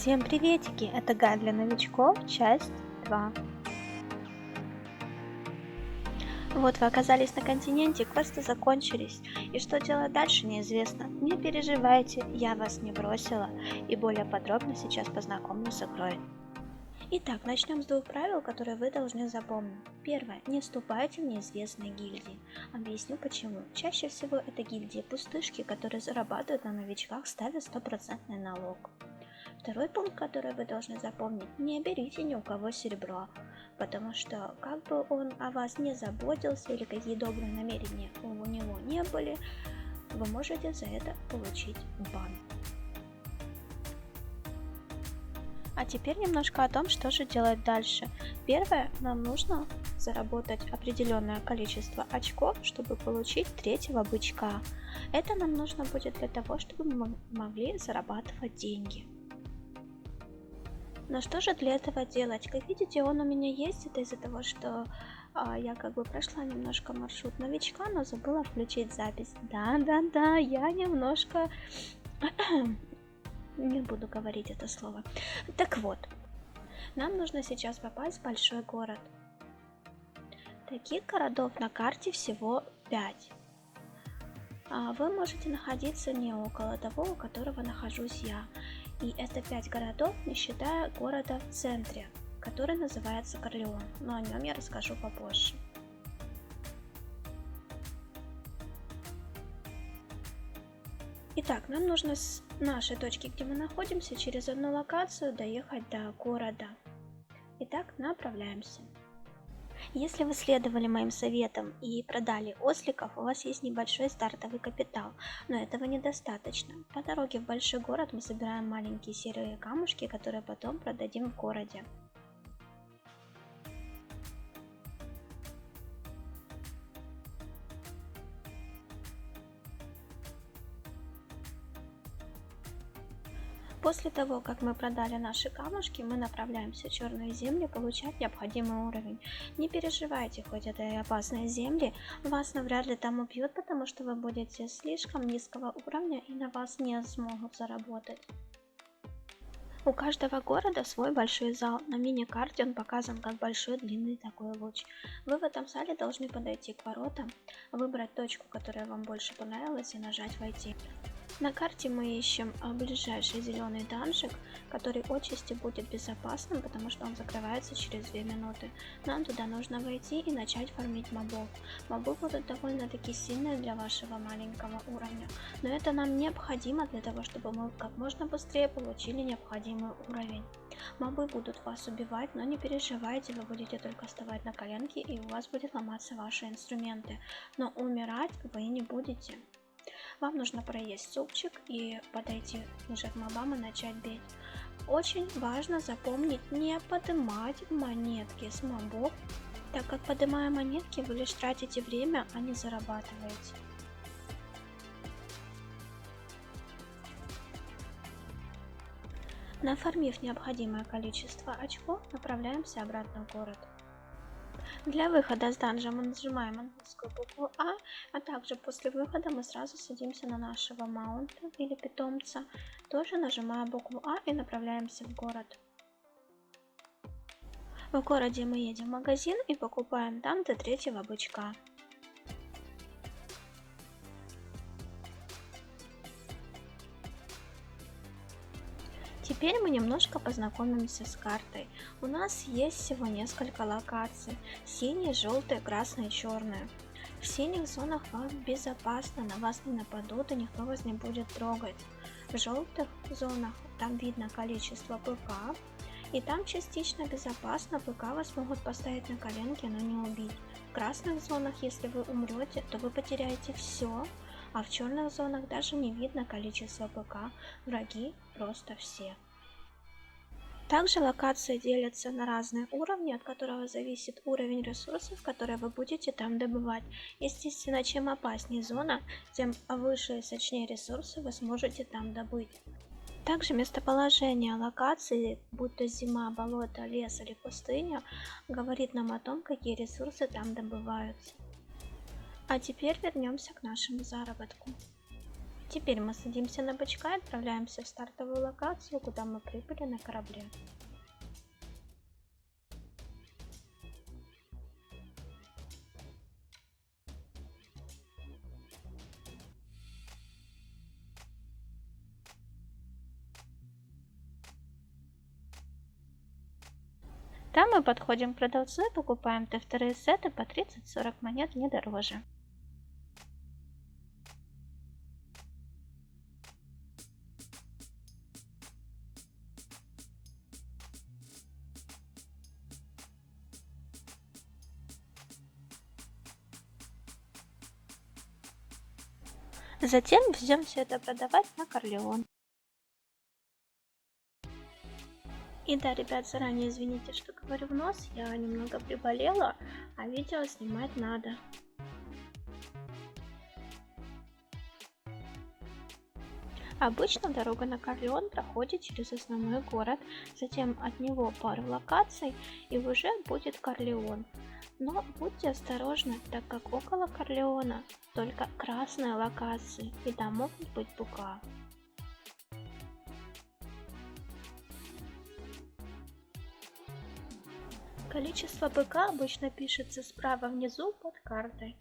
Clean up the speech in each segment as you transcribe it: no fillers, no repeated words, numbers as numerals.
Всем приветики! Это гайд для новичков, часть 2. Вот вы оказались на континенте, квесты закончились, и что делать дальше неизвестно. Не переживайте, я вас не бросила, и более подробно сейчас познакомлю с игрой. Итак, начнем с 2 правил, которые вы должны запомнить. Первое. Не вступайте в неизвестные гильдии. Объясню почему. Чаще всего это гильдии пустышки, которые зарабатывают на новичках, ставя 100% налог. Второй пункт, который вы должны запомнить, не берите ни у кого серебро, потому что как бы он о вас не заботился или какие добрые намерения у него не были, вы можете за это получить бан. А теперь немножко о том, что же делать дальше. Первое, нам нужно заработать определенное количество очков, чтобы получить 3-го бычка. Это нам нужно будет для того, чтобы мы могли зарабатывать деньги. Но что же для этого делать? Как видите, он у меня есть, это из-за того, что я как бы прошла немножко маршрут новичка, но забыла включить запись. Да, я немножко... Не буду говорить это слово. Так вот, нам нужно сейчас попасть в большой город. Таких городов на карте всего 5. Вы можете находиться не около того, у которого нахожусь я. И это 5 городов, не считая города в центре, который называется Корлеон, но о нем я расскажу попозже. Итак, нам нужно с нашей точки, где мы находимся, через одну локацию доехать до города. Итак, направляемся. Если вы следовали моим советам и продали осликов, у вас есть небольшой стартовый капитал, но этого недостаточно. По дороге в большой город мы собираем маленькие серые камушки, которые потом продадим в городе. После того, как мы продали наши камушки, мы направляемся в черные земли получать необходимый уровень. Не переживайте, хоть это и опасные земли, вас навряд ли там убьют, потому что вы будете слишком низкого уровня и на вас не смогут заработать. У каждого города свой большой зал. На мини-карте он показан как большой длинный такой луч. Вы в этом зале должны подойти к воротам, выбрать точку, которая вам больше понравилась, и нажать «Войти». На карте мы ищем ближайший зеленый данжик, который отчасти будет безопасным, потому что он закрывается через 2 минуты. Нам туда нужно войти и начать фармить мобов. Мобы будут довольно-таки сильные для вашего маленького уровня, но это нам необходимо для того, чтобы мы как можно быстрее получили необходимый уровень. Мобы будут вас убивать, но не переживайте, вы будете только вставать на коленки и у вас будут ломаться ваши инструменты, но умирать вы не будете. Вам нужно проесть супчик и подойти уже к мобам и начать бить. Очень важно запомнить не поднимать монетки с мобов, так как поднимая монетки вы лишь тратите время, а не зарабатываете. Нафармив необходимое количество очков, направляемся обратно в город. Для выхода с данжа мы нажимаем английскую букву а также после выхода мы сразу садимся на нашего маунта или питомца, тоже нажимая букву А и направляемся в город. В городе мы едем в магазин и покупаем там до 3-го бычка. Теперь мы немножко познакомимся с картой. У нас есть всего несколько локаций: синие, желтые, красные, черные. В синих зонах вам безопасно, на вас не нападут и никто вас не будет трогать. В желтых зонах там видно количество ПК, и там частично безопасно, ПК вас могут поставить на коленки, но не убить. В красных зонах, если вы умрете, то вы потеряете все, а в черных зонах даже не видно количество ПК, враги просто все. Также локации делятся на разные уровни, от которого зависит уровень ресурсов, которые вы будете там добывать. Естественно, чем опаснее зона, тем выше и сочнее ресурсы вы сможете там добыть. Также местоположение локации, будь то зима, болото, лес или пустыня, говорит нам о том, какие ресурсы там добываются. А теперь вернемся к нашему заработку. Теперь мы садимся на бычка и отправляемся в стартовую локацию, куда мы прибыли на корабле. Там мы подходим к продавцу и покупаем Т2 сеты по 30-40 монет, не дороже. Затем везем все это продавать на Корлеон. И да, ребят, заранее извините, что говорю в нос, я немного приболела, а видео снимать надо. Обычно дорога на Корлеон проходит через основной город, затем от него пару локаций и уже будет Корлеон. Но будьте осторожны, так как около Корлеона только красные локации и там могут быть бука. Количество быка обычно пишется справа внизу под картой.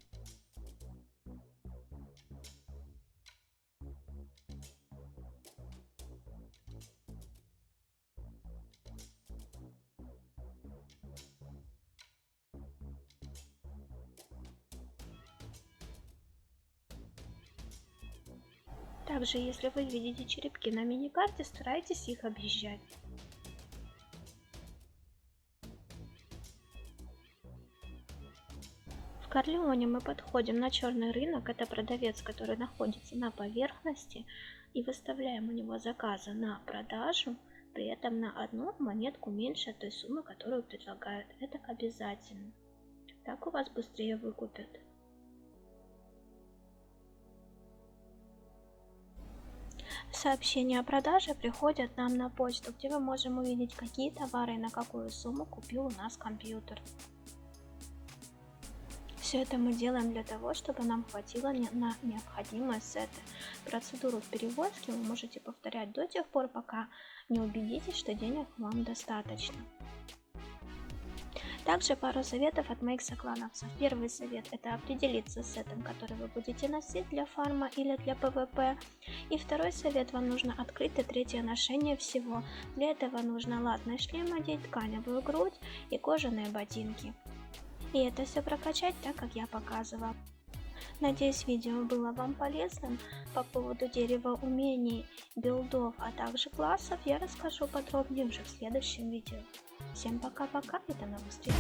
Также, если вы видите черепки на миникарте, старайтесь их объезжать. В Корлеоне мы подходим на черный рынок, это продавец, который находится на поверхности, и выставляем у него заказы на продажу, при этом на одну монетку меньше той суммы, которую предлагают. Это обязательно. Так у вас быстрее выкупят. Сообщения о продаже приходят нам на почту, где мы можем увидеть, какие товары и на какую сумму купил у нас компьютер. Все это мы делаем для того, чтобы нам хватило на необходимые сеты. Процедуру перевозки вы можете повторять до тех пор, пока не убедитесь, что денег вам достаточно. Также пару советов от моих соклановцев. Первый совет — это определиться с сетом, который вы будете носить для фарма или для ПВП. И второй совет: вам нужно открыть Т3 ношение всего. Для этого нужно латный шлем одеть, тканевую грудь и кожаные ботинки. И это все прокачать так, как я показывала. Надеюсь, видео было вам полезным. По поводу дерева умений, билдов, а также классов я расскажу подробнее уже в следующем видео. Всем пока-пока и до новых встреч!